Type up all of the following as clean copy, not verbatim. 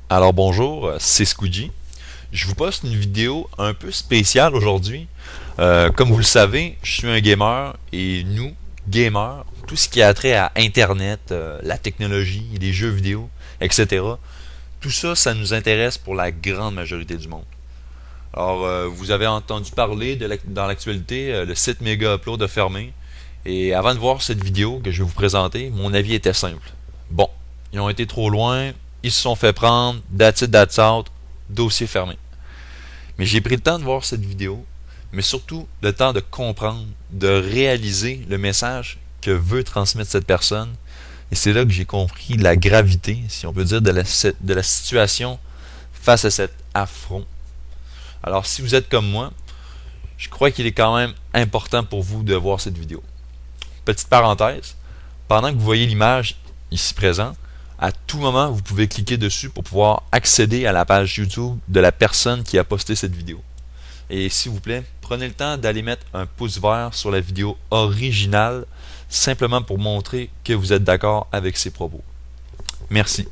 Alors bonjour, c'est Squidgy. Je vous poste une vidéo un peu spéciale aujourd'hui. Comme vous le savez, je suis un gamer et nous, gamers, tout ce qui a trait à Internet, la technologie, les jeux vidéo, etc. Tout ça, ça nous intéresse pour la grande majorité du monde. Alors, vous avez entendu parler dans l'actualité, le site Mega Upload a fermé. Et avant de voir cette vidéo que je vais vous présenter, mon avis était simple. Bon, ils ont été trop loin, ils se sont fait prendre, that's it, that's out, dossier fermé. Mais j'ai pris le temps de voir cette vidéo, mais surtout le temps de comprendre, de réaliser le message que veut transmettre cette personne. Et c'est là que j'ai compris la gravité, si on peut dire, de la situation face à cet affront. Alors si vous êtes comme moi, je crois qu'il est quand même important pour vous de voir cette vidéo. Petite parenthèse, pendant que vous voyez l'image ici présente, à tout moment, vous pouvez cliquer dessus pour pouvoir accéder à la page YouTube de la personne qui a posté cette vidéo. Et s'il vous plaît, prenez le temps d'aller mettre un pouce vert sur la vidéo originale, simplement pour montrer que vous êtes d'accord avec ses propos. Merci.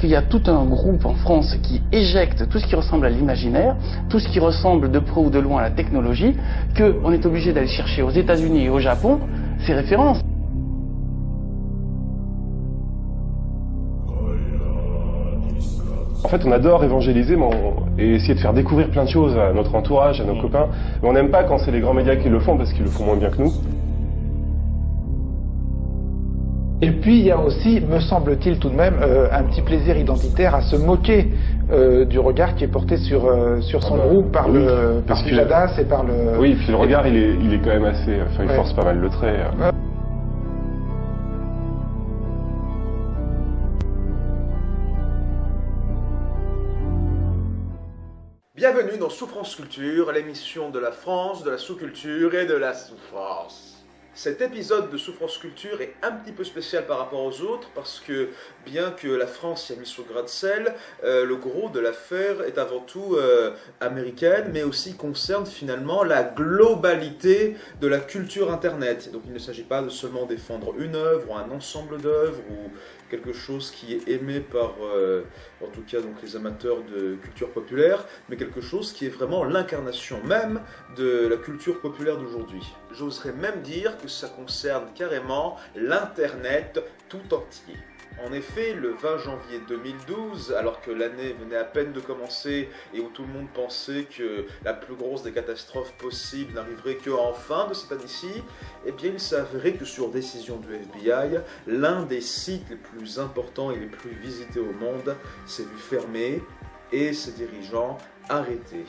Il y a tout un groupe en France qui éjecte tout ce qui ressemble à l'imaginaire, tout ce qui ressemble de près ou de loin à la technologie, qu'on est obligé d'aller chercher aux États-Unis et au Japon ces références. En fait, on adore évangéliser et essayer de faire découvrir plein de choses à notre entourage, à nos copains. Mais on n'aime pas quand c'est les grands médias qui le font parce qu'ils le font moins bien que nous. Et puis il y a aussi, me semble-t-il tout de même, un petit plaisir identitaire à se moquer du regard qui est porté sur son groupe par Pujadas et par le... Oui, puis le regard il est quand même assez... Enfin, il force pas mal le trait. Bienvenue dans Souffrance Culture, l'émission de la France, de la sous-culture et de la souffrance. Cet épisode de Souffrance Culture est un petit peu spécial par rapport aux autres parce que bien que la France y a mis son grain de sel, le gros de l'affaire est avant tout américaine, mais aussi concerne finalement la globalité de la culture Internet. Donc il ne s'agit pas de seulement défendre une œuvre ou un ensemble d'œuvres ou quelque chose qui est aimé par, en tout cas donc les amateurs de culture populaire, mais quelque chose qui est vraiment l'incarnation même de la culture populaire d'aujourd'hui. J'oserais même dire que ça concerne carrément l'Internet tout entier. En effet, le 20 janvier 2012, alors que l'année venait à peine de commencer et où tout le monde pensait que la plus grosse des catastrophes possibles n'arriverait qu'en fin de cette année-ci, eh bien il s'est avéré que sur décision du FBI, l'un des sites les plus importants et les plus visités au monde s'est vu fermer et ses dirigeants arrêtés.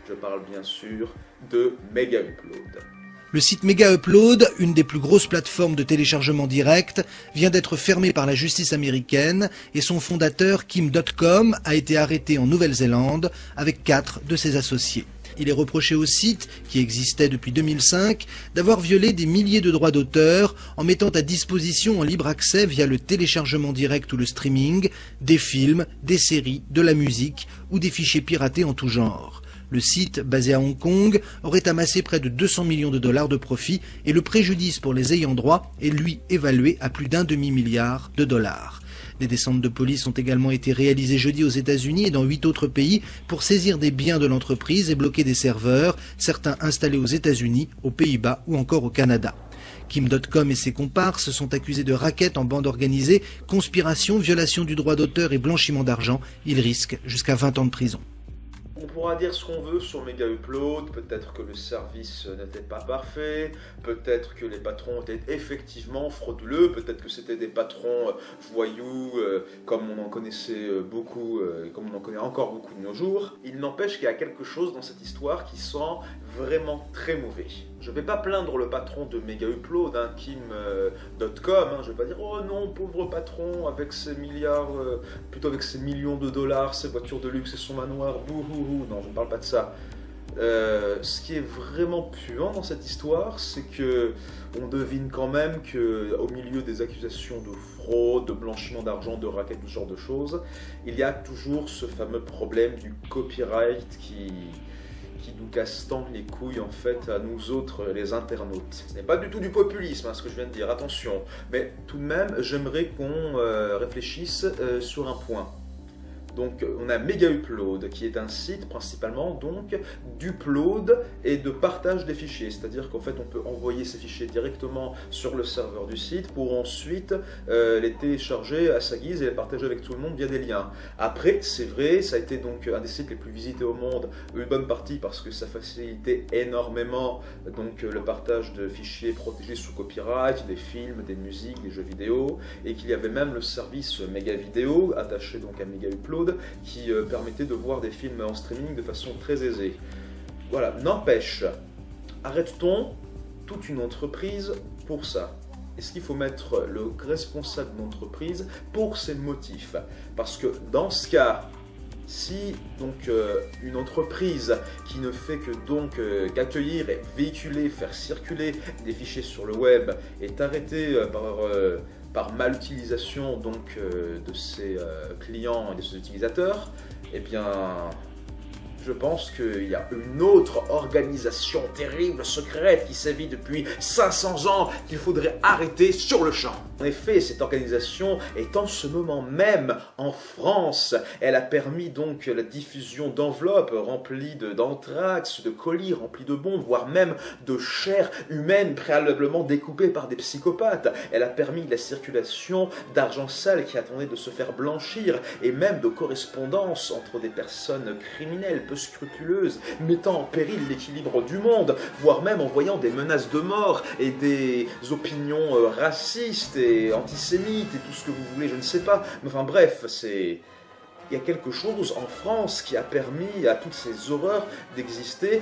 Je parle bien sûr de Mega Upload. Le site Mega Upload, une des plus grosses plateformes de téléchargement direct, vient d'être fermé par la justice américaine et son fondateur Kim.com a été arrêté en Nouvelle-Zélande avec 4 de ses associés. Il est reproché au site, qui existait depuis 2005, d'avoir violé des milliers de droits d'auteur en mettant à disposition en libre accès via le téléchargement direct ou le streaming des films, des séries, de la musique ou des fichiers piratés en tout genre. Le site, basé à Hong Kong, aurait amassé près de 200 millions de dollars de profit et le préjudice pour les ayants droit est lui évalué à plus d'un demi-milliard de dollars. Des descentes de police ont également été réalisées jeudi aux États-Unis et dans 8 autres pays pour saisir des biens de l'entreprise et bloquer des serveurs, certains installés aux États-Unis, aux Pays-Bas ou encore au Canada. Kim.com et ses comparses sont accusés de racket en bande organisée, conspiration, violation du droit d'auteur et blanchiment d'argent. Ils risquent jusqu'à 20 ans de prison. On pourra dire ce qu'on veut sur Mega Upload, peut-être que le service n'était pas parfait, peut-être que les patrons étaient effectivement frauduleux, peut-être que c'était des patrons voyous, comme on en connaissait beaucoup, et comme on en connaît encore beaucoup de nos jours. Il n'empêche qu'il y a quelque chose dans cette histoire qui sent vraiment très mauvais. Je ne vais pas plaindre le patron de Mega Upload, Kim.com, je ne vais pas dire « Oh non, pauvre patron, avec ses milliards, plutôt avec ses millions de dollars, ses voitures de luxe et son manoir, bouhouhou ». Non, je ne parle pas de ça. Ce qui est vraiment puant dans cette histoire, c'est que on devine quand même qu'au milieu des accusations de fraude, de blanchiment d'argent, de racket, tout ce genre de choses, il y a toujours ce fameux problème du copyright qui nous casse tant les couilles en fait à nous autres les internautes. Ce n'est pas du tout du populisme ce que je viens de dire, attention, mais tout de même j'aimerais qu'on réfléchisse sur un point. Donc on a Megaupload qui est un site principalement donc d'upload et de partage des fichiers, c'est-à-dire qu'en fait on peut envoyer ces fichiers directement sur le serveur du site pour ensuite les télécharger à sa guise et les partager avec tout le monde via des liens. Après c'est vrai, ça a été donc un des sites les plus visités au monde, une bonne partie parce que ça facilitait énormément donc le partage de fichiers protégés sous copyright, des films, des musiques, des jeux vidéo, et qu'il y avait même le service Megavideo attaché donc à Megaupload qui permettait de voir des films en streaming de façon très aisée. Voilà, n'empêche, arrête-t-on toute une entreprise pour ça? Est-ce qu'il faut mettre le responsable de l'entreprise pour ses motifs? Parce que dans ce cas, si donc une entreprise qui ne fait que donc qu'accueillir et véhiculer, faire circuler des fichiers sur le web est arrêtée par mal-utilisation donc de ses clients et de ses utilisateurs, eh bien je pense qu'il y a une autre organisation terrible, secrète, qui sévit depuis 500 ans qu'il faudrait arrêter sur le champ. En effet, cette organisation est en ce moment même en France. Elle a permis donc la diffusion d'enveloppes remplies d'anthrax, de colis remplis de bombes, voire même de chair humaine préalablement découpée par des psychopathes. Elle a permis la circulation d'argent sale qui attendait de se faire blanchir, et même de correspondance entre des personnes criminelles peu scrupuleuses, mettant en péril l'équilibre du monde, voire même envoyant des menaces de mort et des opinions racistes et antisémites et tout ce que vous voulez, je ne sais pas. Mais enfin bref, il y a quelque chose en France qui a permis à toutes ces horreurs d'exister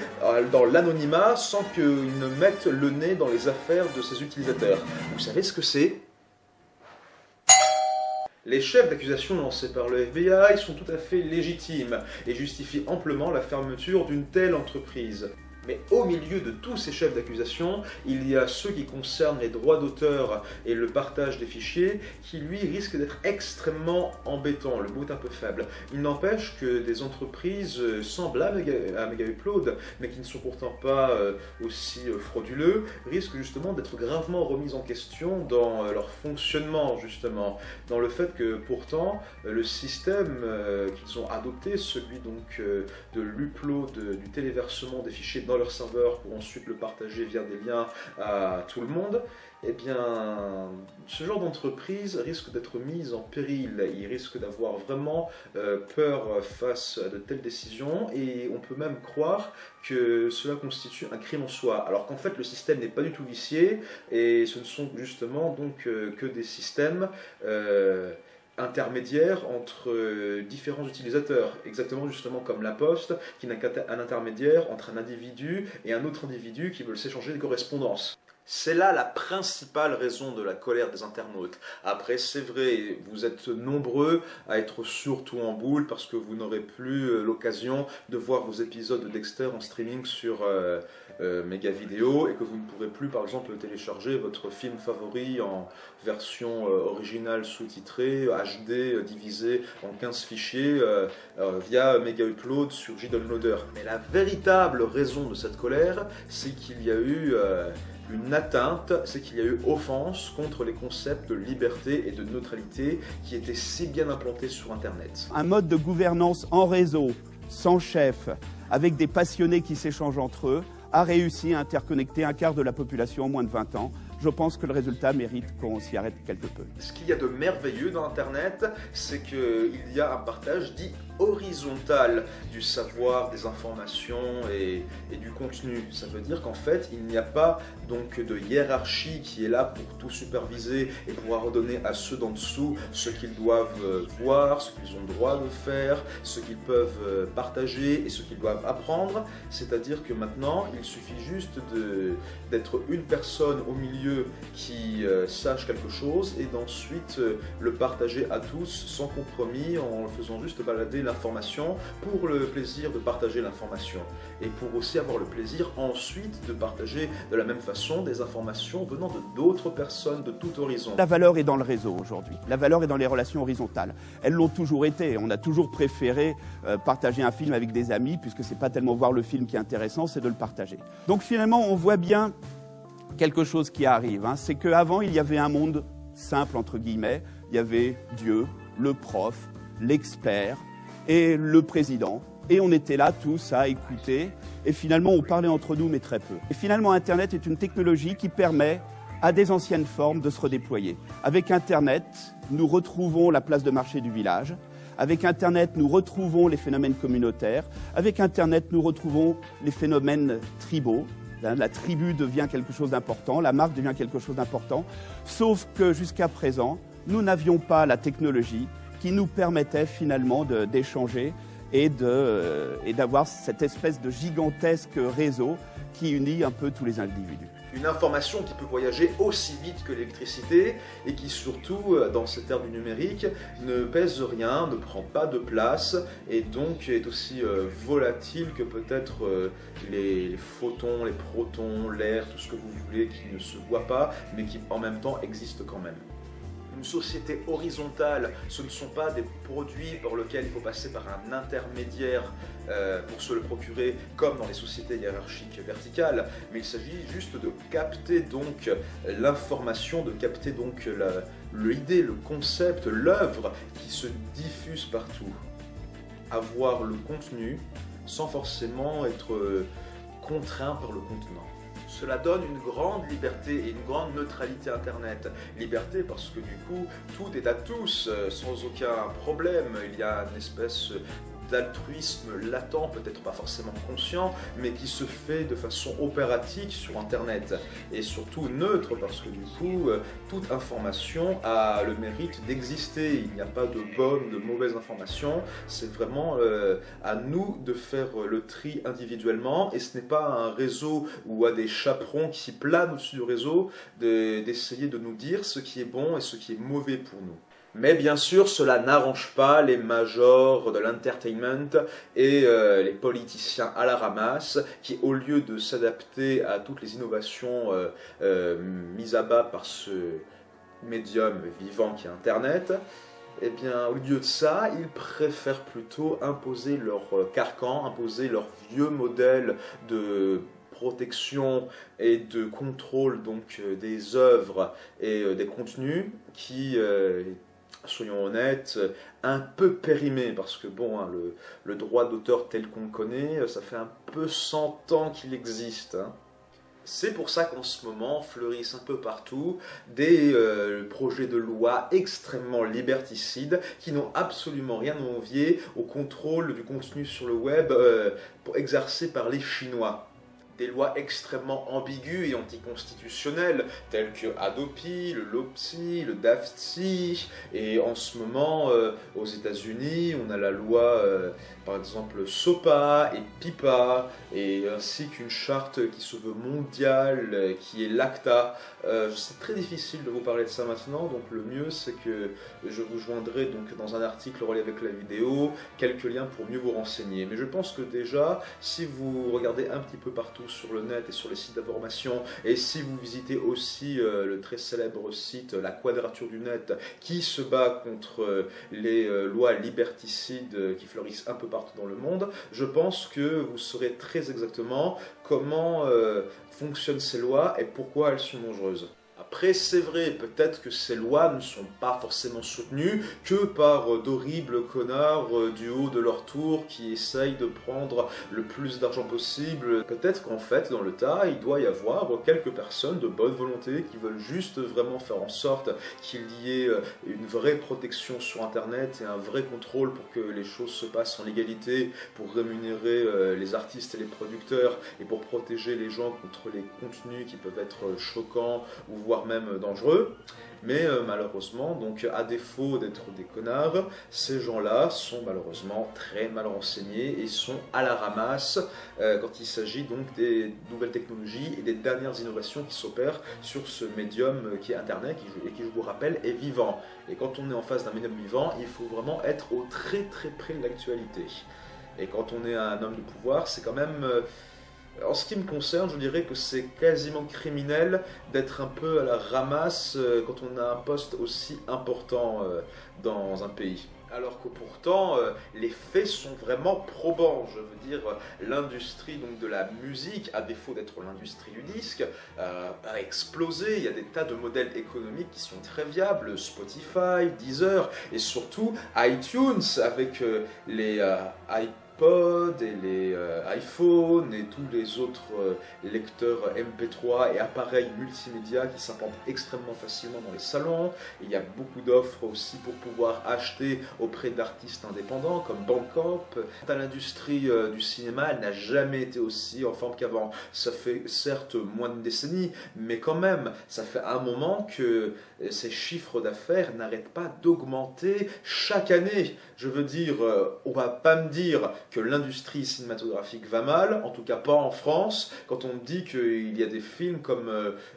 dans l'anonymat sans qu'ils ne mettent le nez dans les affaires de ses utilisateurs. Vous savez ce que c'est ? Les chefs d'accusation lancés par le FBI sont tout à fait légitimes et justifient amplement la fermeture d'une telle entreprise. Mais au milieu de tous ces chefs d'accusation, il y a ceux qui concernent les droits d'auteur et le partage des fichiers qui, lui, risquent d'être extrêmement embêtants. Le mot est un peu faible. Il n'empêche que des entreprises semblables à Megaupload, mais qui ne sont pourtant pas aussi frauduleux, risquent justement d'être gravement remises en question dans leur fonctionnement, justement. Dans le fait que, pourtant, le système qu'ils ont adopté, celui donc de l'upload, du téléversement des fichiers dans leur serveur pour ensuite le partager via des liens à tout le monde, eh bien, ce genre d'entreprise risque d'être mise en péril. Il risque d'avoir vraiment peur face à de telles décisions, et on peut même croire que cela constitue un crime en soi, alors qu'en fait le système n'est pas du tout vicié, et ce ne sont justement donc que des systèmes intermédiaire entre différents utilisateurs, exactement justement comme la Poste, qui n'a qu'un intermédiaire entre un individu et un autre individu qui veulent s'échanger des correspondances. C'est là la principale raison de la colère des internautes. Après, c'est vrai, vous êtes nombreux à être surtout en boule parce que vous n'aurez plus l'occasion de voir vos épisodes de Dexter en streaming sur Megavideo, et que vous ne pourrez plus, par exemple, télécharger votre film favori en version originale sous-titrée, HD, divisé en 15 fichiers via Megaupload sur JDownloader. Mais la véritable raison de cette colère, c'est qu'il y a eu une atteinte, c'est qu'il y a eu offense contre les concepts de liberté et de neutralité qui étaient si bien implantés sur Internet. Un mode de gouvernance en réseau, sans chef, avec des passionnés qui s'échangent entre eux, a réussi à interconnecter un quart de la population en moins de 20 ans. Je pense que le résultat mérite qu'on s'y arrête quelque peu. Ce qu'il y a de merveilleux dans Internet, c'est qu'il y a un partage dit horizontal du savoir, des informations et du contenu. Ça veut dire qu'en fait, il n'y a pas donc de hiérarchie qui est là pour tout superviser et pouvoir redonner à ceux d'en dessous ce qu'ils doivent voir, ce qu'ils ont le droit de faire, ce qu'ils peuvent partager et ce qu'ils doivent apprendre. C'est-à-dire que maintenant, il suffit juste d'être une personne au milieu qui sache quelque chose et d'ensuite le partager à tous sans compromis en le faisant juste balader l'information pour le plaisir de partager l'information et pour aussi avoir le plaisir ensuite de partager de la même façon des informations venant de d'autres personnes de tout horizon. La valeur est dans le réseau aujourd'hui, la valeur est dans les relations horizontales. Elles l'ont toujours été, on a toujours préféré partager un film avec des amis puisque c'est pas tellement voir le film qui est intéressant, c'est de le partager. Donc finalement on voit bien quelque chose qui arrive, hein. C'est qu'avant il y avait un monde simple entre guillemets, il y avait Dieu, le prof, l'expert et le président. Et on était là tous à écouter et finalement on parlait entre nous mais très peu. Et finalement Internet est une technologie qui permet à des anciennes formes de se redéployer. Avec Internet, nous retrouvons la place de marché du village. Avec Internet, nous retrouvons les phénomènes communautaires. Avec Internet, nous retrouvons les phénomènes tribaux. La tribu devient quelque chose d'important, la marque devient quelque chose d'important. Sauf que jusqu'à présent, nous n'avions pas la technologie qui nous permettait finalement d'échanger et d'avoir cette espèce de gigantesque réseau qui unit un peu tous les individus. Une information qui peut voyager aussi vite que l'électricité et qui surtout, dans cette ère du numérique, ne pèse rien, ne prend pas de place et donc est aussi volatile que peut-être les photons, les protons, l'air, tout ce que vous voulez qui ne se voit pas mais qui en même temps existe quand même. Une société horizontale, ce ne sont pas des produits par lesquels il faut passer par un intermédiaire pour se le procurer comme dans les sociétés hiérarchiques verticales, mais il s'agit juste de capter donc l'information, de capter donc l'idée, le concept, l'œuvre qui se diffuse partout. Avoir le contenu sans forcément être contraint par le contenant. Cela donne une grande liberté et une grande neutralité Internet. Liberté parce que du coup, tout est à tous, sans aucun problème. Il y a une espèce d'altruisme latent, peut-être pas forcément conscient, mais qui se fait de façon opératique sur Internet. Et surtout neutre, parce que du coup, toute information a le mérite d'exister. Il n'y a pas de bonnes, de mauvaises informations. C'est vraiment à nous de faire le tri individuellement. Et ce n'est pas un réseau ou à des chaperons qui planent au-dessus du réseau d'essayer de nous dire ce qui est bon et ce qui est mauvais pour nous. Mais bien sûr, cela n'arrange pas les majors de l'entertainment et les politiciens à la ramasse qui, au lieu de s'adapter à toutes les innovations mises à bas par ce médium vivant qui est Internet, eh bien, au lieu de ça, ils préfèrent plutôt imposer leur carcan, imposer leur vieux modèle de protection et de contrôle donc des œuvres et des contenus qui soyons honnêtes, un peu périmé, parce que bon, hein, le droit d'auteur tel qu'on le connaît, ça fait un peu 100 ans qu'il existe. Hein. C'est pour ça qu'en ce moment fleurissent un peu partout des projets de loi extrêmement liberticides qui n'ont absolument rien à envier au contrôle du contenu sur le web exercé par les Chinois. Des lois extrêmement ambiguës et anticonstitutionnelles, telles que Hadopi, le LOPSI, le DAFTI, et en ce moment, aux États-Unis, on a la loi, par exemple, SOPA et PIPA, et ainsi qu'une charte qui se veut mondiale, qui est l'ACTA. C'est très difficile de vous parler de ça maintenant, donc le mieux c'est que je vous joindrai donc dans un article relié avec la vidéo, quelques liens pour mieux vous renseigner. Mais je pense que déjà, si vous regardez un petit peu partout sur le net et sur les sites d'information, et si vous visitez aussi le très célèbre site La Quadrature du Net, qui se bat contre les lois liberticides qui fleurissent un peu partout dans le monde, je pense que vous saurez très exactement comment fonctionnent ces lois et pourquoi elles sont dangereuses. Après, c'est vrai, peut-être que ces lois ne sont pas forcément soutenues que par d'horribles connards du haut de leur tour qui essayent de prendre le plus d'argent possible. Peut-être qu'en fait, dans le tas, il doit y avoir quelques personnes de bonne volonté qui veulent juste vraiment faire en sorte qu'il y ait une vraie protection sur Internet et un vrai contrôle pour que les choses se passent en légalité, pour rémunérer les artistes et les producteurs et pour protéger les gens contre les contenus qui peuvent être choquants ou voire voire même dangereux. Mais malheureusement, donc à défaut d'être des connards, ces gens-là sont malheureusement très mal renseignés et sont à la ramasse quand il s'agit donc des nouvelles technologies et des dernières innovations qui s'opèrent sur ce médium qui est Internet et qui, je vous rappelle, est vivant. Et quand on est en face d'un médium vivant, il faut vraiment être au très près de l'actualité. Et quand on est un homme de pouvoir, c'est quand même... En ce qui me concerne, je dirais que c'est quasiment criminel d'être un peu à la ramasse quand on a un poste aussi important dans un pays. Alors que pourtant, les faits sont vraiment probants. Je veux dire, l'industrie donc de la musique, à défaut d'être l'industrie du disque, a explosé. Il y a des tas de modèles économiques qui sont très viables. Spotify, Deezer et surtout iTunes avec les iPod et les iPhones et tous les autres lecteurs MP3 et appareils multimédia qui s'implantent extrêmement facilement dans les salons. Et il y a beaucoup d'offres aussi pour pouvoir acheter auprès d'artistes indépendants comme Bandcamp. Quant à l'industrie du cinéma, elle n'a jamais été aussi en forme qu'avant. Ça fait certes moins d'une décennie, mais quand même, ça fait un moment que ces chiffres d'affaires n'arrêtent pas d'augmenter chaque année. Je veux dire, on va pas me dire que l'industrie cinématographique va mal, en tout cas pas en France, quand on me dit qu'il y a des films comme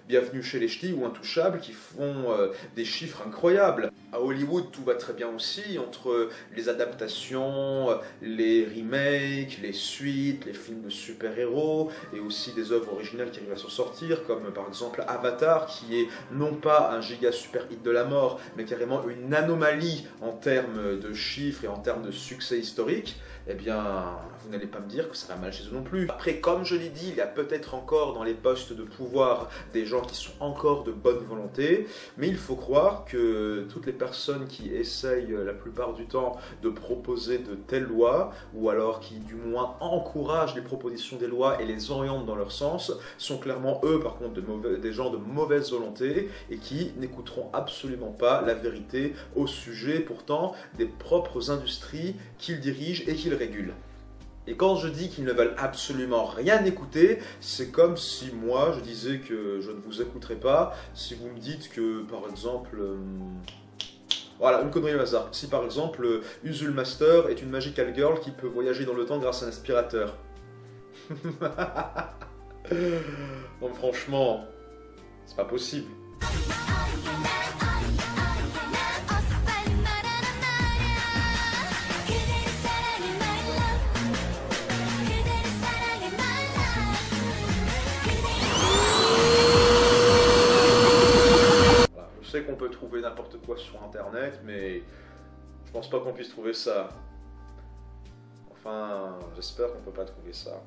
Bienvenue chez les Ch'tis ou Intouchables qui font des chiffres incroyables. À Hollywood, tout va très bien aussi, entre les adaptations, les remakes, les suites, les films de super-héros, et aussi des œuvres originales qui arrivent à s'en sortir, comme par exemple Avatar, qui est non pas un giga super hit de la mort, mais carrément une anomalie en termes de chiffres et en termes de succès historique. Eh bien, vous n'allez pas me dire que ça va mal chez eux non plus. Après, comme je l'ai dit, il y a peut-être encore dans les postes de pouvoir des gens qui sont encore de bonne volonté, mais il faut croire que toutes les personnes qui essayent la plupart du temps de proposer de telles lois, ou alors qui du moins encouragent les propositions des lois et les orientent dans leur sens, sont clairement eux par contre des gens de mauvaise volonté et qui n'écouteront absolument pas la vérité au sujet pourtant des propres industries qu'ils dirigent et qu'ils régulent. Et quand je dis qu'ils ne veulent absolument rien écouter, c'est comme si moi je disais que je ne vous écouterai pas si vous me dites que par exemple... Voilà, une connerie au hasard. Si par exemple Usul Master est une magical girl qui peut voyager dans le temps grâce à un aspirateur. Bon, franchement, c'est pas possible. Je sais qu'on peut trouver n'importe quoi sur internet, mais je pense pas qu'on puisse trouver ça. Enfin, j'espère qu'on peut pas trouver ça.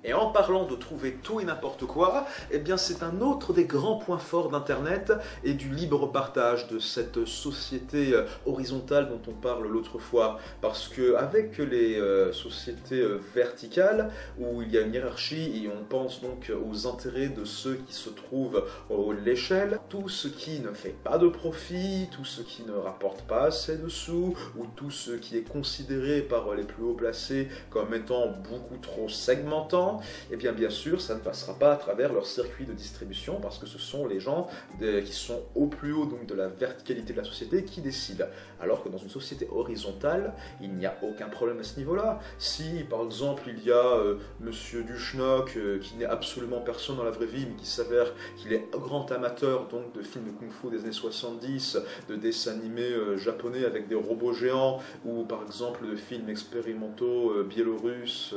Et en parlant de trouver tout et n'importe quoi, eh bien c'est un autre des grands points forts d'Internet et du libre partage de cette société horizontale dont on parle l'autre fois. Parce que avec les sociétés verticales, où il y a une hiérarchie et on pense donc aux intérêts de ceux qui se trouvent à l'échelle, tout ce qui ne fait pas de profit, tout ce qui ne rapporte pas assez de sous, ou tout ce qui est considéré par les plus haut placés comme étant beaucoup trop segmentant, et bien sûr ça ne passera pas à travers leur circuit de distribution parce que ce sont les gens qui sont au plus haut donc de la verticalité de la société qui décident. Alors que dans une société horizontale, il n'y a aucun problème à ce niveau-là. Si par exemple il y a Monsieur Duschnock qui n'est absolument personne dans la vraie vie mais qui s'avère qu'il est grand amateur donc de films de kung-fu des années 70, de dessins animés japonais avec des robots géants ou par exemple de films expérimentaux biélorusses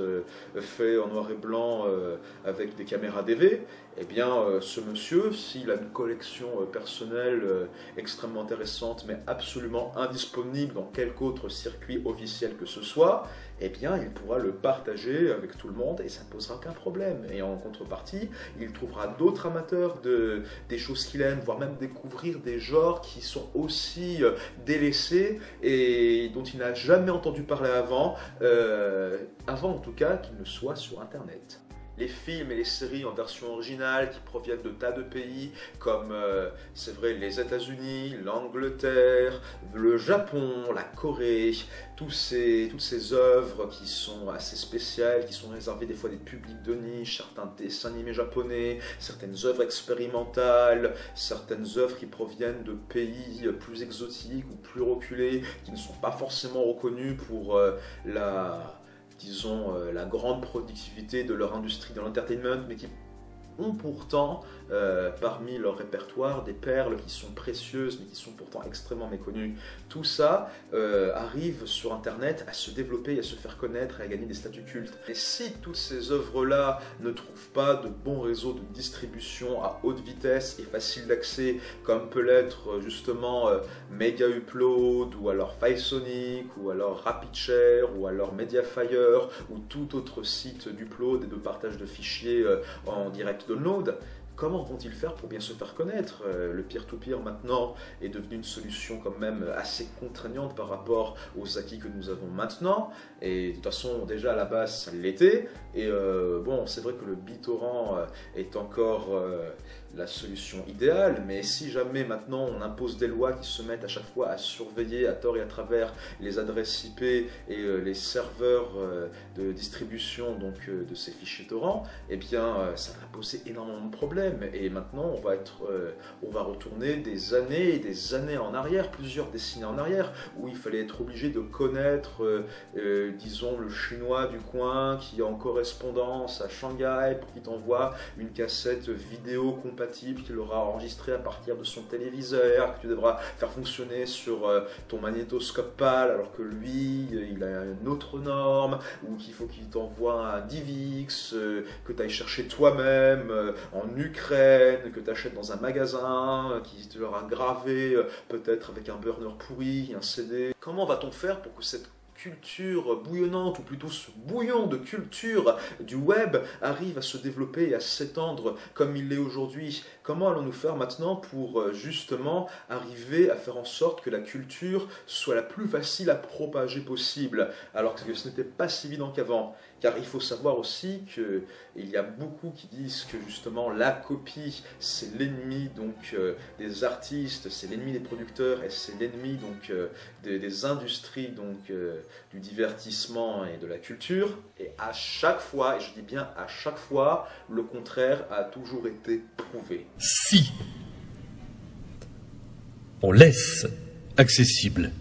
faits en noir et blanc avec des caméras DV, eh bien ce monsieur, s'il a une collection personnelle extrêmement intéressante mais absolument indisponible dans quelque autre circuit officiel que ce soit, eh bien il pourra le partager avec tout le monde et ça ne posera aucun problème. Et en contrepartie, il trouvera d'autres amateurs des choses qu'il aime, voire même découvrir des genres qui sont aussi délaissés et dont il n'a jamais entendu parler avant en tout cas qu'il ne soit sur Internet. les films et les séries en version originale qui proviennent de tas de pays comme, c'est vrai, les États-Unis, l'Angleterre, le Japon, la Corée, toutes ces œuvres qui sont assez spéciales, qui sont réservées des fois à des publics de niche, certains dessins animés japonais, certaines œuvres expérimentales, certaines œuvres qui proviennent de pays plus exotiques ou plus reculés, qui ne sont pas forcément reconnus pour disons, la grande productivité de leur industrie de l'entertainment, mais qui ont pourtant parmi leur répertoire des perles qui sont précieuses mais qui sont pourtant extrêmement méconnues. Tout ça arrive sur internet à se développer, à se faire connaître et à gagner des statuts cultes. Et si toutes ces œuvres-là ne trouvent pas de bons réseaux de distribution à haute vitesse et facile d'accès, comme peut l'être justement Mega Upload ou alors Filesonic ou alors RapidShare ou alors Mediafire ou tout autre site d'upload et de partage de fichiers en direct download, comment vont-ils faire pour bien se faire connaître? Le peer-to-peer maintenant est devenu une solution quand même assez contraignante par rapport aux acquis que nous avons maintenant. Et de toute façon, déjà à la base, ça l'était. Et bon, c'est vrai que le BitTorrent est encore la solution idéale, mais si jamais maintenant on impose des lois qui se mettent à chaque fois à surveiller à tort et à travers les adresses IP et les serveurs de distribution donc, de ces fichiers torrents, eh bien ça va poser énormément de problèmes. Et maintenant on va retourner des années et des années en arrière, plusieurs décennies en arrière, où il fallait être obligé de connaître, disons, le chinois du coin qui est en correspondance à Shanghai pour qu'il t'envoie une cassette vidéo compatible qu'il aura enregistrée à partir de son téléviseur, que tu devras faire fonctionner sur ton magnétoscope PAL, alors que lui, il a une autre norme, ou qu'il faut qu'il t'envoie un DivX, que tu ailles chercher toi-même en Ukraine, que tu achètes dans un magasin, qui te l'aura gravé peut-être avec un burner pourri, un CD. Comment va-t-on faire pour que cette culture bouillonnante, ou plutôt ce bouillon de culture du web arrive à se développer et à s'étendre comme il l'est aujourd'hui? Comment allons-nous faire maintenant pour justement arriver à faire en sorte que la culture soit la plus facile à propager possible, alors que ce n'était pas si évident qu'avant? Car il faut savoir aussi qu'il y a beaucoup qui disent que justement la copie c'est l'ennemi donc des artistes, c'est l'ennemi des producteurs et c'est l'ennemi donc des industries donc du divertissement et de la culture. Et à chaque fois, et je dis bien à chaque fois, le contraire a toujours été prouvé. Si on laisse accessible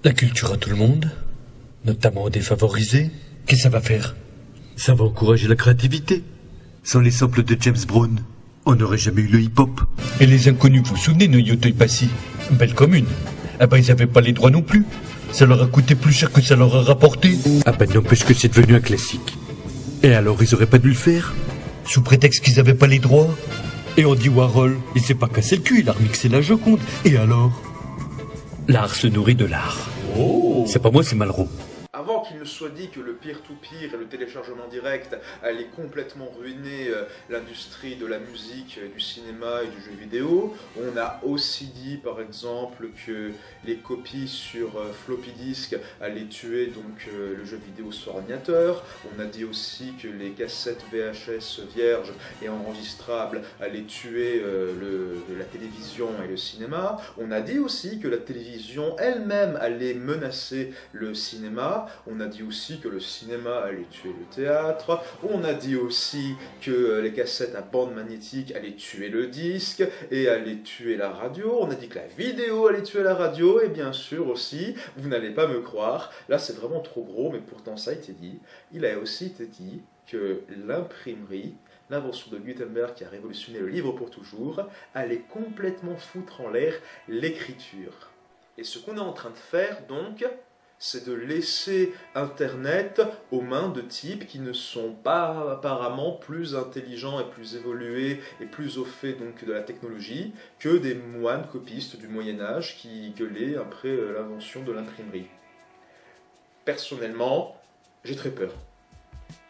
la culture à tout le monde, notamment aux défavorisés, qu'est-ce que ça va faire? Ça va encourager la créativité. Sans les samples de James Brown, on n'aurait jamais eu le hip-hop. Et les inconnus, vous vous souvenez de Yotoy Passy? Belle commune. Eh ben, ils n'avaient pas les droits non plus. Ça leur a coûté plus cher que ça leur a rapporté. Ah ben, n'empêche que c'est devenu un classique. Et alors, ils auraient pas dû le faire? Sous prétexte qu'ils n'avaient pas les droits. Et on dit Warhol, il s'est pas cassé le cul, il a remixé la Joconde. Et alors? L'art se nourrit de l'art. Oh. C'est pas moi, c'est Malraux. Avant qu'il ne soit dit que le peer-to-peer et le téléchargement direct allaient complètement ruiner l'industrie de la musique, du cinéma et du jeu vidéo, on a aussi dit par exemple que les copies sur floppy disk allaient tuer donc le jeu vidéo sur ordinateur. On a dit aussi que les cassettes VHS vierges et enregistrables allaient tuer la télévision et le cinéma. On a dit aussi que la télévision elle-même allait menacer le cinéma. On a dit aussi que le cinéma allait tuer le théâtre. On a dit aussi que les cassettes à bande magnétique allaient tuer le disque et allaient tuer la radio. On a dit que la vidéo allait tuer la radio. Et bien sûr aussi, vous n'allez pas me croire, là c'est vraiment trop gros, mais pourtant ça a été dit. Il a aussi été dit que l'imprimerie, l'invention de Gutenberg qui a révolutionné le livre pour toujours, allait complètement foutre en l'air l'écriture. Et ce qu'on est en train de faire donc, c'est de laisser Internet aux mains de types qui ne sont pas apparemment plus intelligents et plus évolués et plus au fait donc de la technologie que des moines copistes du Moyen-Âge qui gueulaient après l'invention de l'imprimerie. Personnellement, j'ai très peur.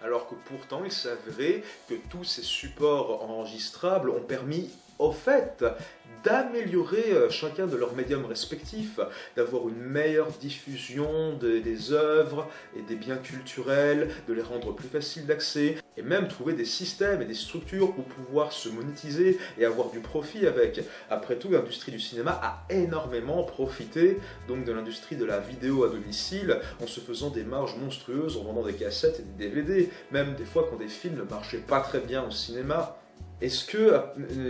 Alors que pourtant, il s'est avéré que tous ces supports enregistrables ont permis au fait d'améliorer chacun de leurs médiums respectifs, d'avoir une meilleure diffusion des œuvres et des biens culturels, de les rendre plus faciles d'accès, et même trouver des systèmes et des structures pour pouvoir se monétiser et avoir du profit avec. Après tout, l'industrie du cinéma a énormément profité donc de l'industrie de la vidéo à domicile, en se faisant des marges monstrueuses, en vendant des cassettes et des DVD, même des fois quand des films ne marchaient pas très bien au cinéma. Est-ce que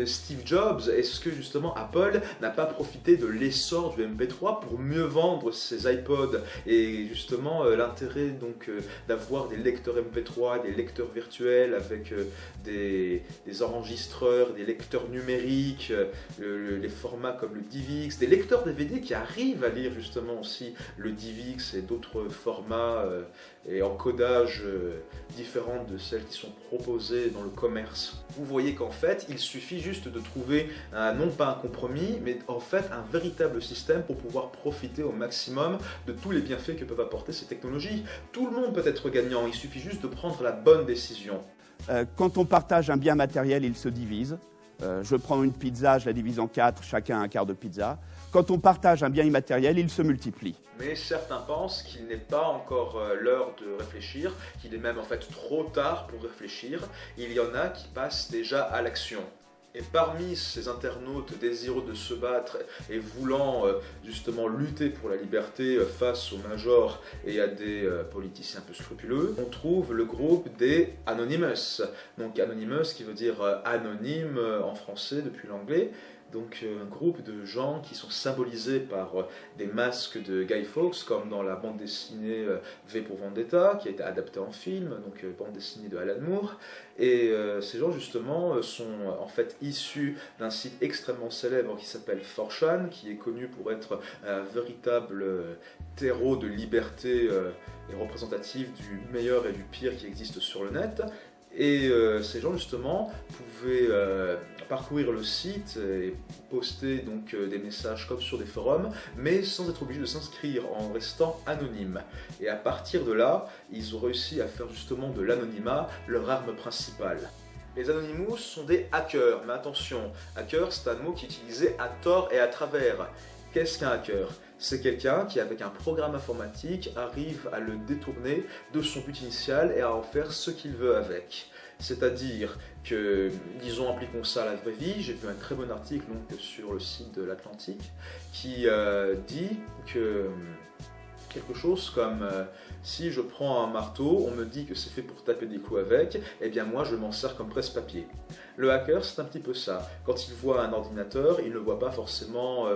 Steve Jobs, est-ce que justement Apple n'a pas profité de l'essor du MP3 pour mieux vendre ses iPods et justement l'intérêt donc d'avoir des lecteurs MP3, des lecteurs virtuels avec des enregistreurs, des lecteurs numériques, les formats comme le DivX, des lecteurs DVD qui arrivent à lire justement aussi le DivX et d'autres formats et encodages différents de celles qui sont proposées dans le commerce. Vous voyez qu'en fait, il suffit juste de trouver non pas un compromis, mais en fait un véritable système pour pouvoir profiter au maximum de tous les bienfaits que peuvent apporter ces technologies. Tout le monde peut être gagnant, il suffit juste de prendre la bonne décision. Quand on partage un bien matériel, il se divise. Je prends une pizza, je la divise en 4, chacun un quart de pizza. Quand on partage un bien immatériel, il se multiplie. Mais certains pensent qu'il n'est pas encore l'heure de réfléchir, qu'il est même en fait trop tard pour réfléchir. Il y en a qui passent déjà à l'action. Et parmi ces internautes désireux de se battre et voulant justement lutter pour la liberté face aux majors et à des politiciens peu scrupuleux, on trouve le groupe des Anonymous. Donc Anonymous qui veut dire anonyme en français depuis l'anglais. Donc un groupe de gens qui sont symbolisés par des masques de Guy Fawkes, comme dans la bande dessinée V pour Vendetta, qui a été adaptée en film, donc bande dessinée de Alan Moore. Et ces gens justement sont en fait issus d'un site extrêmement célèbre qui s'appelle 4chan, qui est connu pour être un véritable terreau de liberté et représentatif du meilleur et du pire qui existe sur le net. Et ces gens justement pouvaient parcourir le site et poster donc des messages comme sur des forums, mais sans être obligés de s'inscrire, en restant anonymes. Et à partir de là, ils ont réussi à faire justement de l'anonymat leur arme principale. Les Anonymous sont des hackers, mais attention, hacker c'est un mot qui est utilisé à tort et à travers. Qu'est-ce qu'un hacker ? C'est quelqu'un qui, avec un programme informatique, arrive à le détourner de son but initial et à en faire ce qu'il veut avec. C'est-à-dire que, disons, appliquons ça à la vraie vie, j'ai vu un très bon article donc, sur le site de l'Atlantique qui dit que quelque chose comme si je prends un marteau, on me dit que c'est fait pour taper des clous avec, eh bien moi je m'en sers comme presse-papier. Le hacker c'est un petit peu ça. Quand il voit un ordinateur, il ne voit pas forcément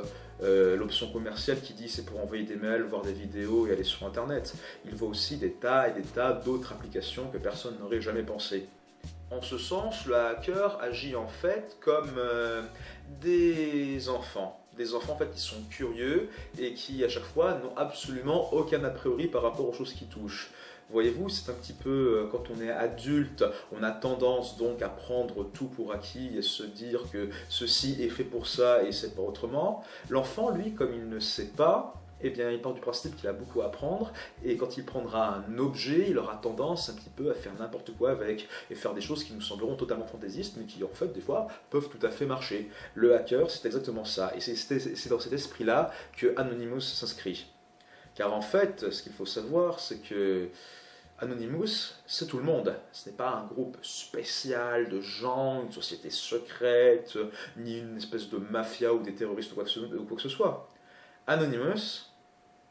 l'option commerciale qui dit c'est pour envoyer des mails, voir des vidéos et aller sur internet. Il voit aussi des tas et des tas d'autres applications que personne n'aurait jamais pensé. En ce sens, le hacker agit en fait comme des enfants. Des enfants en fait qui sont curieux et qui à chaque fois n'ont absolument aucun a priori par rapport aux choses qui touchent. Voyez-vous, c'est un petit peu quand on est adulte, on a tendance donc à prendre tout pour acquis et se dire que ceci est fait pour ça et c'est pas autrement. L'enfant, lui, comme il ne sait pas, eh bien, il part du principe qu'il a beaucoup à apprendre et quand il prendra un objet, il aura tendance un petit peu à faire n'importe quoi avec et faire des choses qui nous sembleront totalement fantaisistes mais qui en fait des fois peuvent tout à fait marcher. Le hacker, c'est exactement ça et c'est dans cet esprit-là que Anonymous s'inscrit. Car en fait, ce qu'il faut savoir, c'est que Anonymous, c'est tout le monde. Ce n'est pas un groupe spécial de gens, une société secrète, ni une espèce de mafia ou des terroristes ou quoi que ce soit. Anonymous,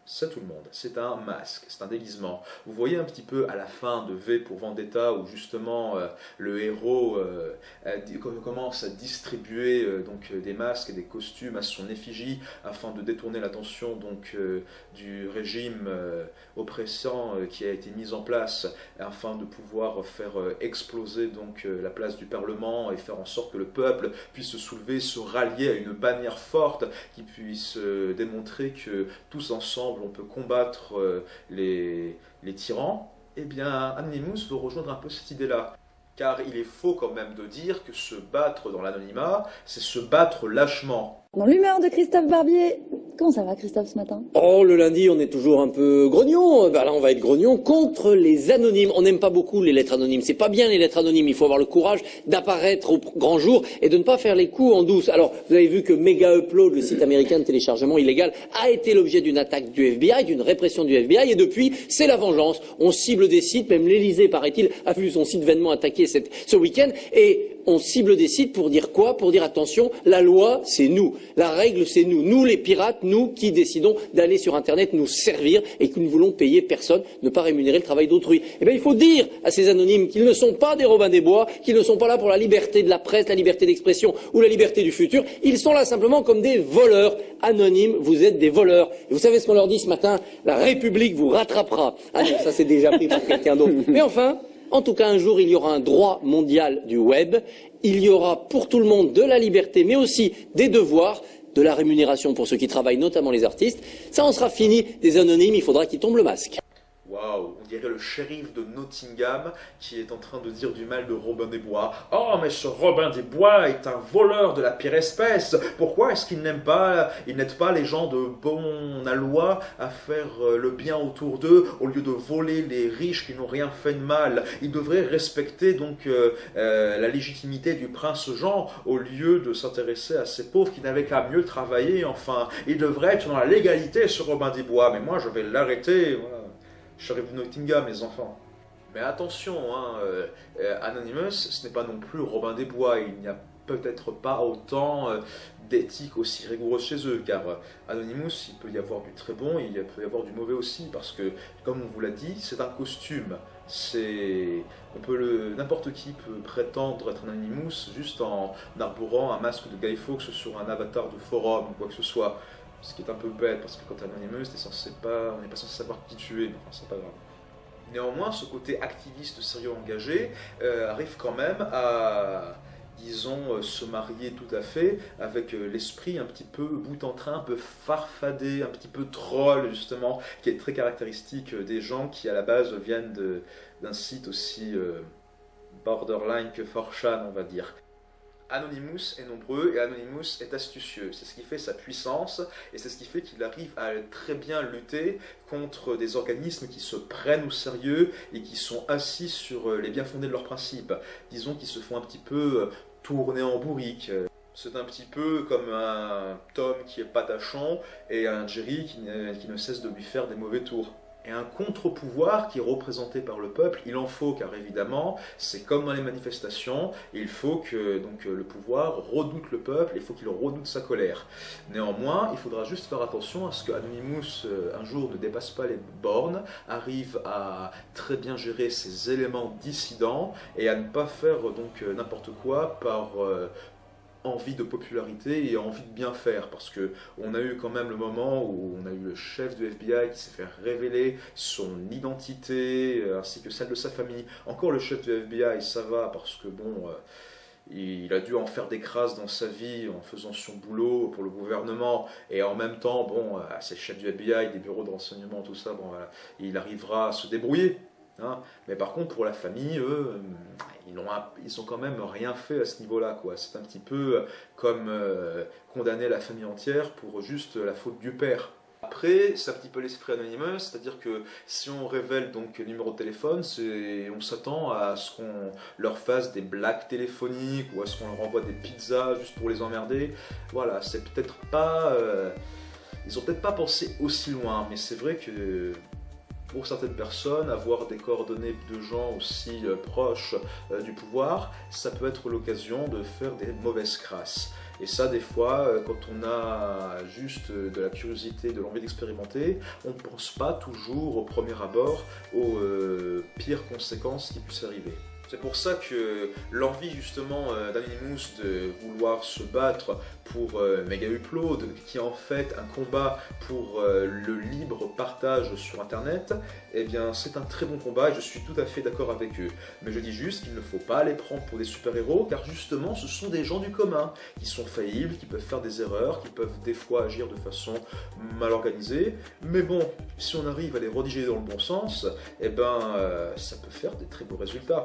c'est tout le monde. C'est un masque, c'est un déguisement. Vous voyez un petit peu à la fin de V pour Vendetta où justement le héros commence à distribuer donc, des masques et des costumes à son effigie afin de détourner l'attention donc du régime oppressant qui a été mis en place afin de pouvoir faire exploser donc la place du Parlement et faire en sorte que le peuple puisse se soulever, se rallier à une bannière forte qui puisse démontrer que tous ensemble on peut combattre les tyrans, eh bien Anonymous veut rejoindre un peu cette idée-là. Car il est faux quand même de dire que se battre dans l'anonymat, c'est se battre lâchement. Dans l'humeur de Christophe Barbier, Comment ça va, Christophe, ce matin? Oh, le lundi, on est toujours un peu grognon. Là, on va être grognon contre les anonymes. On n'aime pas beaucoup les lettres anonymes. C'est pas bien, les lettres anonymes. Il faut avoir le courage d'apparaître au grand jour et de ne pas faire les coups en douce. Alors, vous avez vu que Mega Upload, le site américain de téléchargement illégal, a été l'objet d'une attaque du FBI, d'une répression du FBI, et depuis, c'est la vengeance. On cible des sites, même l'Élysée, paraît-il, a vu son site vainement attaqué ce week-end, et on cible des sites pour dire quoi? Pour dire attention, la loi, c'est nous. La règle, c'est nous. Nous, les pirates, nous qui décidons d'aller sur Internet nous servir et que nous ne voulons payer personne, ne pas rémunérer le travail d'autrui. Eh bien, il faut dire à ces anonymes qu'ils ne sont pas des Robin des Bois, qu'ils ne sont pas là pour la liberté de la presse, la liberté d'expression ou la liberté du futur. Ils sont là simplement comme des voleurs. Anonymes, vous êtes des voleurs. Et vous savez ce qu'on leur dit ce matin? La République vous rattrapera. Ah non, ça c'est déjà pris par quelqu'un d'autre. Mais enfin, en tout cas, un jour, il y aura un droit mondial du web. Il y aura pour tout le monde de la liberté, mais aussi des devoirs, de la rémunération pour ceux qui travaillent, notamment les artistes. Ça en sera fini des anonymes, il faudra qu'ils tombent le masque. Waouh, on dirait le shérif de Nottingham qui est en train de dire du mal de Robin des Bois. Oh, mais ce Robin des Bois est un voleur de la pire espèce. Pourquoi est-ce qu'il n'aide pas les gens de bon aloi à faire le bien autour d'eux au lieu de voler les riches qui n'ont rien fait de mal? Il devrait respecter donc la légitimité du prince Jean au lieu de s'intéresser à ces pauvres qui n'avaient qu'à mieux travailler. Enfin, il devrait être dans la légalité, ce Robin des Bois. Mais moi, je vais l'arrêter. Voilà. Shérif de Nottingham, mes enfants. Mais attention, hein, Anonymous, ce n'est pas non plus Robin des Bois. Il n'y a peut-être pas autant d'éthique aussi rigoureuse chez eux, car Anonymous, il peut y avoir du très bon, il peut y avoir du mauvais aussi, parce que, comme on vous l'a dit, c'est un costume. N'importe qui peut prétendre être un Anonymous juste en arborant un masque de Guy Fawkes sur un avatar de forum ou quoi que ce soit. Ce qui est un peu bête, parce que quand t'es anonymeuse, on n'est pas censé savoir qui tu es, mais enfin, c'est pas grave. Néanmoins, ce côté activiste sérieux engagé arrive quand même à, disons, se marier tout à fait avec l'esprit un petit peu bout en train, un peu farfadé, un petit peu troll justement, qui est très caractéristique des gens qui à la base viennent d'un site aussi borderline que 4chan, on va dire. Anonymous est nombreux et Anonymous est astucieux. C'est ce qui fait sa puissance et c'est ce qui fait qu'il arrive à très bien lutter contre des organismes qui se prennent au sérieux et qui sont assis sur les bien fondés de leurs principes. Disons qu'ils se font un petit peu tourner en bourrique. C'est un petit peu comme un Tom qui est patachon et un Jerry qui ne cesse de lui faire des mauvais tours. Et un contre-pouvoir qui est représenté par le peuple, il en faut, car évidemment, c'est comme dans les manifestations, il faut que donc, le pouvoir redoute le peuple, il faut qu'il redoute sa colère. Néanmoins, il faudra juste faire attention à ce que Anonymous, un jour, ne dépasse pas les bornes, arrive à très bien gérer ses éléments dissidents, et à ne pas faire donc n'importe quoi par envie de popularité et envie de bien faire, parce que on a eu quand même le moment où on a eu le chef du FBI qui s'est fait révéler son identité ainsi que celle de sa famille. Encore le chef du FBI, ça va, parce que bon, il a dû en faire des crasses dans sa vie en faisant son boulot pour le gouvernement, et en même temps, bon, c'est le chef du FBI, des bureaux de renseignement, tout ça, bon, voilà, il arrivera à se débrouiller. Hein. Mais par contre, pour la famille, eux, ils ont quand même rien fait à ce niveau-là, quoi. C'est un petit peu comme condamner la famille entière pour juste la faute du père. Après, c'est un petit peu l'esprit Anonymous, c'est-à-dire que si on révèle donc le numéro de téléphone, on s'attend à ce qu'on leur fasse des blagues téléphoniques ou à ce qu'on leur envoie des pizzas juste pour les emmerder. Voilà, c'est peut-être pas... ils ont peut-être pas pensé aussi loin, mais c'est vrai que... pour certaines personnes, avoir des coordonnées de gens aussi proches du pouvoir, ça peut être l'occasion de faire des mauvaises crasses. Et ça, des fois, quand on a juste de la curiosité, de l'envie d'expérimenter, on ne pense pas toujours au premier abord aux pires conséquences qui puissent arriver. C'est pour ça que l'envie justement d'Anonymous de vouloir se battre pour Mega Upload, qui est en fait un combat pour le libre partage sur Internet, eh bien c'est un très bon combat et je suis tout à fait d'accord avec eux. Mais je dis juste qu'il ne faut pas les prendre pour des super-héros, car justement ce sont des gens du commun, qui sont faillibles, qui peuvent faire des erreurs, qui peuvent des fois agir de façon mal organisée. Mais bon, si on arrive à les rediriger dans le bon sens, eh ben ça peut faire des très beaux résultats.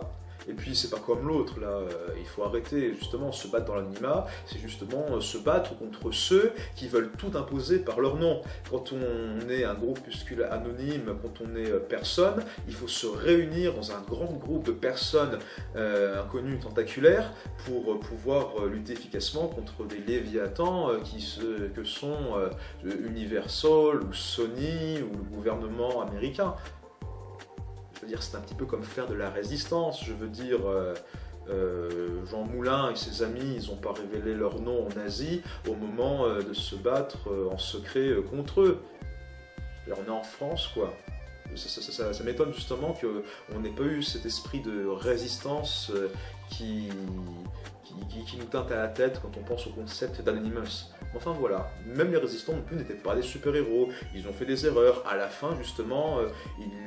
Et puis c'est pas comme l'autre, là, il faut arrêter, justement, se battre dans l'anonymat, c'est justement se battre contre ceux qui veulent tout imposer par leur nom. Quand on est un groupuscule anonyme, quand on est personne, il faut se réunir dans un grand groupe de personnes inconnues, tentaculaires, pour pouvoir lutter efficacement contre des léviathans que sont Universal ou Sony ou le gouvernement américain. Je veux dire, c'est un petit peu comme faire de la résistance. Je veux dire, Jean Moulin et ses amis, ils n'ont pas révélé leur nom en Asie au moment de se battre en secret contre eux. On est en France, quoi. Ça m'étonne justement qu'on n'ait pas eu cet esprit de résistance qui nous teinte à la tête quand on pense au concept d'Anonymous. Enfin voilà, même les résistants non plus n'étaient pas des super-héros, ils ont fait des erreurs. À la fin justement,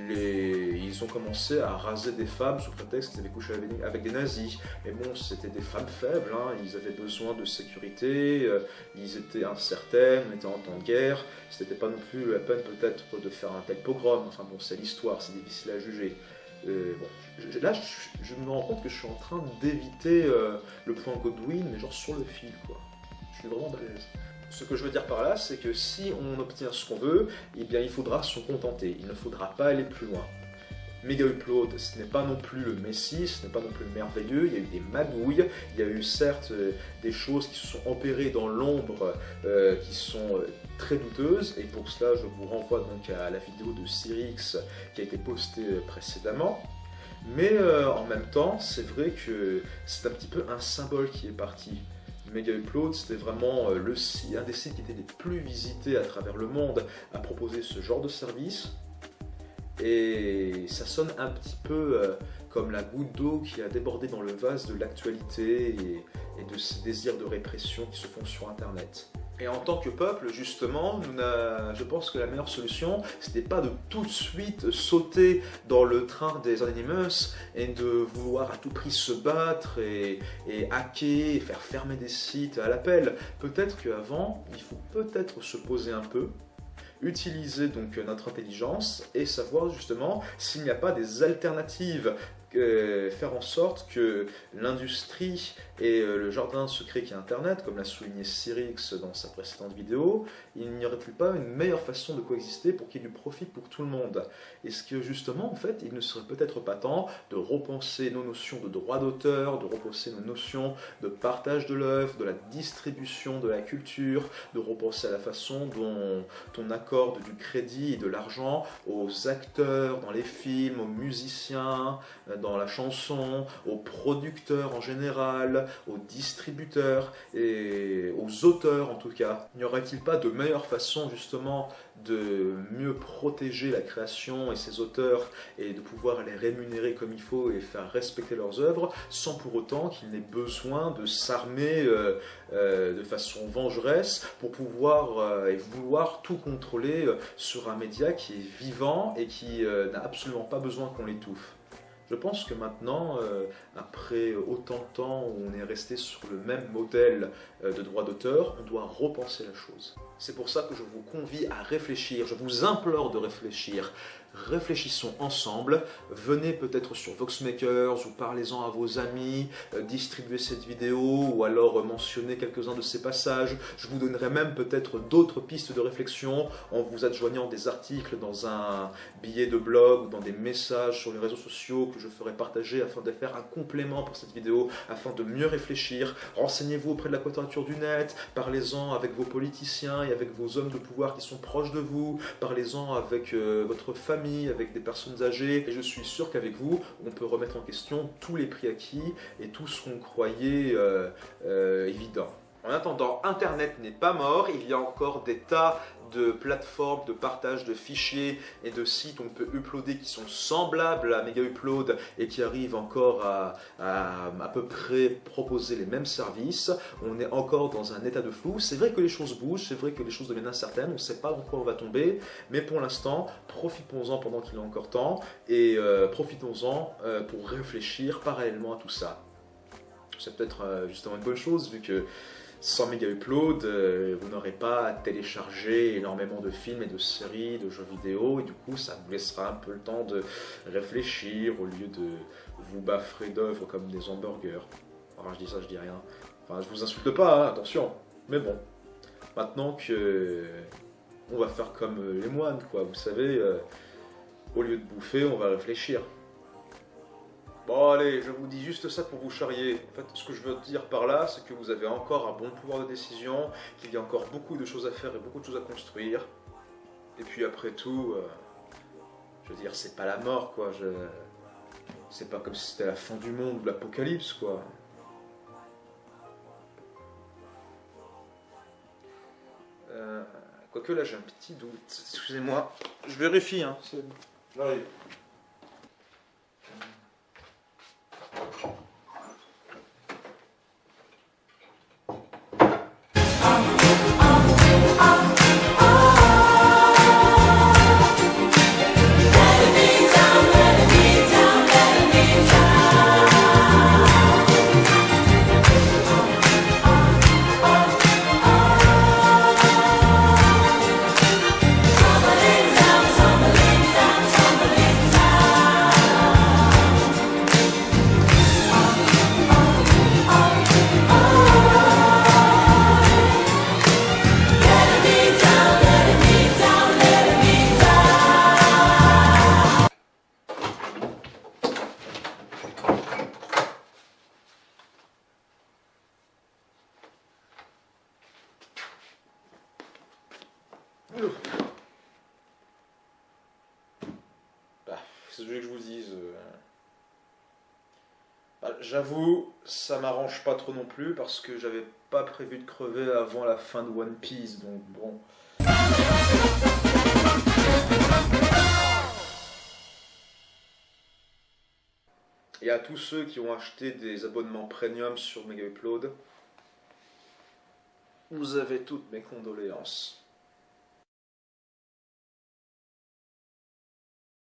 ils ont commencé à raser des femmes sous prétexte qu'ils avaient couché avec des nazis. Mais bon, c'était des femmes faibles, hein. Ils avaient besoin de sécurité, ils étaient incertains, on était en temps de guerre, c'était pas non plus la peine peut-être de faire un tel pogrom. Enfin bon, c'est l'histoire, c'est difficile à juger. Là, je me rends compte que je suis en train d'éviter le point Godwin, mais genre sur le fil, quoi. Je suis vraiment balèze. Ce que je veux dire par là, c'est que si on obtient ce qu'on veut, eh bien, il faudra s'en contenter. Il ne faudra pas aller plus loin. Mega Upload, ce n'est pas non plus le Messie, ce n'est pas non plus merveilleux, il y a eu des magouilles, il y a eu certes des choses qui se sont opérées dans l'ombre, qui sont très douteuses, et pour cela je vous renvoie donc à la vidéo de Cyrix qui a été postée précédemment. Mais en même temps, c'est vrai que c'est un petit peu un symbole qui est parti. Mega Upload, c'était vraiment un des sites qui était les plus visités à travers le monde à proposer ce genre de service. Et ça sonne un petit peu comme la goutte d'eau qui a débordé dans le vase de l'actualité et de ces désirs de répression qui se font sur Internet. Et en tant que peuple, justement, je pense que la meilleure solution, c'était pas de tout de suite sauter dans le train des Anonymous et de vouloir à tout prix se battre et hacker et faire fermer des sites à l'appel. Peut-être qu'avant, il faut peut-être se poser un peu, utiliser donc notre intelligence et savoir justement s'il n'y a pas des alternatives, faire en sorte que l'industrie et le jardin secret qui est Internet, comme l'a souligné Cyrix dans sa précédente vidéo, il n'y aurait-il pas une meilleure façon de coexister pour qu'il y ait du profit pour tout le monde? Est-ce que justement, en fait, il ne serait peut-être pas temps de repenser nos notions de droit d'auteur, de repenser nos notions de partage de l'œuvre, de la distribution de la culture, de repenser à la façon dont on accorde du crédit et de l'argent aux acteurs dans les films, aux musiciens, dans la chanson, aux producteurs en général, aux distributeurs et aux auteurs en tout cas. N'y aurait-il pas de meilleure façon justement de mieux protéger la création et ses auteurs et de pouvoir les rémunérer comme il faut et faire respecter leurs œuvres sans pour autant qu'il n'ait besoin de s'armer de façon vengeresse pour pouvoir et vouloir tout contrôler sur un média qui est vivant et qui n'a absolument pas besoin qu'on l'étouffe. Je pense que maintenant, après autant de temps où on est resté sur le même modèle de droit d'auteur, on doit repenser la chose. C'est pour ça que je vous convie à réfléchir, je vous implore de réfléchir. Réfléchissons ensemble, venez peut-être sur Voxmakers ou parlez-en à vos amis, distribuez cette vidéo ou alors mentionnez quelques-uns de ces passages. Je vous donnerai même peut-être d'autres pistes de réflexion en vous adjoignant des articles dans un billet de blog ou dans des messages sur les réseaux sociaux que je ferai partager afin de faire un complément pour cette vidéo, afin de mieux réfléchir. Renseignez-vous auprès de la quadrature du net, parlez-en avec vos politiciens et avec vos hommes de pouvoir qui sont proches de vous, parlez-en avec votre famille, avec des personnes âgées, et je suis sûr qu'avec vous, on peut remettre en question tous les prix acquis et tout ce qu'on croyait évident. En attendant, Internet n'est pas mort, il y a encore des tas de plateformes de partage de fichiers et de sites où on peut uploader qui sont semblables à Mega Upload et qui arrivent encore à peu près proposer les mêmes services. On est encore dans un état de flou. C'est vrai que les choses bougent, c'est vrai que les choses deviennent incertaines, on ne sait pas dans quoi on va tomber, mais pour l'instant, profitons-en pendant qu'il est encore temps et profitons-en pour réfléchir parallèlement à tout ça. C'est peut-être justement une bonne chose vu que sans méga upload, vous n'aurez pas à télécharger énormément de films et de séries, de jeux vidéo, et du coup ça vous laissera un peu le temps de réfléchir au lieu de vous baffrer d'œuvres comme des hamburgers. Enfin, je dis ça, je dis rien. Enfin, je vous insulte pas, hein, attention. Mais bon, maintenant que on va faire comme les moines, quoi. Vous savez, au lieu de bouffer, on va réfléchir. Bon allez, je vous dis juste ça pour vous charrier. En fait, ce que je veux dire par là, c'est que vous avez encore un bon pouvoir de décision, qu'il y a encore beaucoup de choses à faire et beaucoup de choses à construire. Et puis après tout, je veux dire, c'est pas la mort, quoi. C'est pas comme si c'était la fin du monde ou l'apocalypse, quoi. Quoique là, j'ai un petit doute. Excusez-moi, je vérifie, hein. J'arrive. Qu'est-ce que je veux que je vous dise j'avoue, ça m'arrange pas trop non plus parce que j'avais pas prévu de crever avant la fin de One Piece, donc bon. Et à tous ceux qui ont acheté des abonnements premium sur Mega Upload, vous avez toutes mes condoléances.